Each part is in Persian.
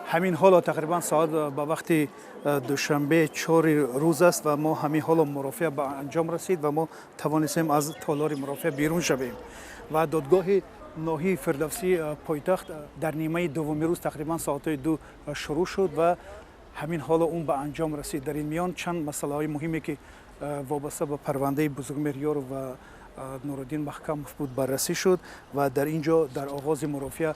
همین حالا تقریبا ساعت به وقت دوشنبه 4 روز است و ما همین حالا مرافعه به انجام رسید و ما توانستیم از تالار مرافعه بیرون شویم و دادگاه ناحیه فردوسی پایتخت در نیمه دومی روز تقریبا ساعت 2 شروع شد و همین حالا اون به انجام رسید. در این میان چند مسئله های مهمی که وابسته به پرونده بزرگمهر یارو و نورالدین محکموف بود بررسی شد و در اینجا در آغاز مرافعه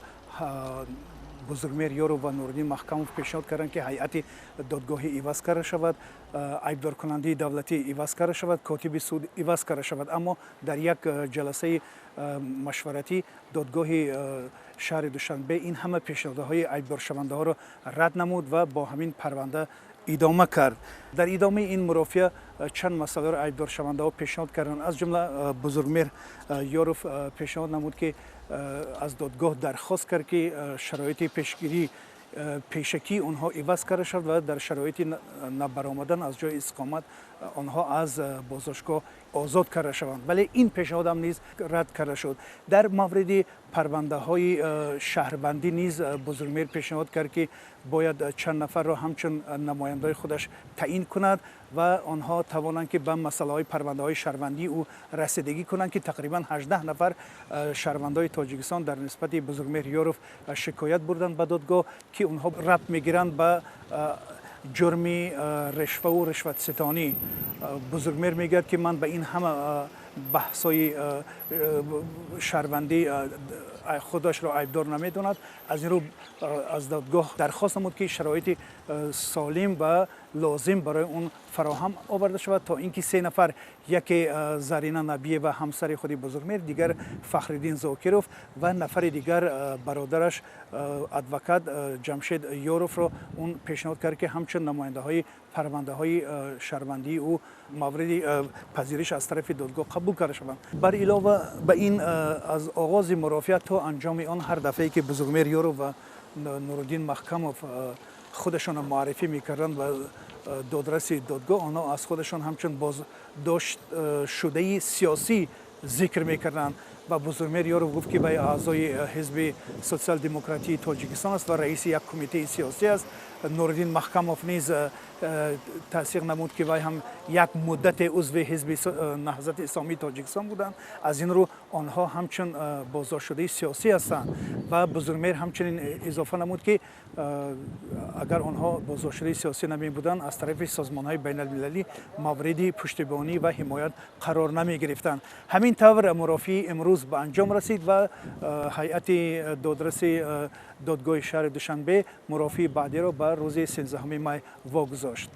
بزرگمهر یارو و نورالدین محکموف پیشنهاد کردند که هیئت دادگاهی عوض کرده شود، عیبدار کننده دولتی عوض کرده شود، کاتب سود عوض کرده شود. اما در یک جلسه مشورتی دادگاه شهر دوشنبه این همه پیشنهادهای عیبدار شونده ها را رد نمود و با همین پرونده ادامه کرد. در ادامه این مرافعه چند مسئله را عیبدار شونده ها پیشنهاد کردند. از جمله بزرگمهر یارو پیشنهاد نمود که از دادگاه درخواست کرد که شرایط پیشگیری پیشکی آنها عوض کرده شد و در شرایط نبرآمدن از جای اقامت آنها از بازداشتگاه آزاد کرده شوند، ولی این پیشنهاد هم نیز رد کرده شد. در مورد پرونده های شهربندی نیز بزرگمهر پیشنهاد کرد که باید چند نفر را همچون نماینده خودش تعیین کند و آنها توانند که به مسئله های پرونده های شهروندی او رسیدگی کنند که تقریبا 18 نفر شهروندای تاجیکستان در نسبت بزرگمهر یاروف شکایت بردند به دادگاه که اونها ربط میگیرند به جرم رشوه و رشوت ستانی. بزرگمهر میگه که من به این همه بحثای شهروندی خودش را عیبدار نمیداند. از این رو از دادگاه درخواست نمود که شرایط سالم و لازم برای اون فراهم آورده شود تا اینکه 3 نفر، یکی زرینه نبیه و همسر خود بزرگمهر، دیگر فخرالدین زاکروف و نفر دیگر برادرش ادوکات جمشید یاروف را اون پیشنهاد کرد که همچون نماینده های پرونده های شهروندی او مورد پذیرش از طرف دادگاه قبول کرده شوند. بر علاوه به این از آغاز مرافعه تا انجام آن هر دفعه که بزرگمهر یارو و نورالدین محکموف خودشان معرفی میکردند و دادرس دادگاه، آنها از خودشان همچون بازداشت شده سیاسی ذکر میکردند و بزرگمهر یارو گفت که به اعضای حزب سوسیال دموکراتی تاجیکستان است و رئیس یک کمیته سیاسی است. نورالدین محکموف نیز تصدیق نمود که وی هم یک مدت عضو حزب نهضت اسلامی تاجیکستان بودند. از این رو آنها همچون بازداشت شده سیاسی هستند و بزرگمهر همچنین اضافه نمود که اگر آنها بازداشت شده سیاسی نمی بودند از طرف سازمان های بین المللی مورد پشتیبانی و حمایت قرار نمی گرفتند. همین طور مرافعه امروز به انجام رسید و هیئت دادرس دادگاه شهر دوشنبه مرافعه بعدی را به روز 13 می واگذاشت.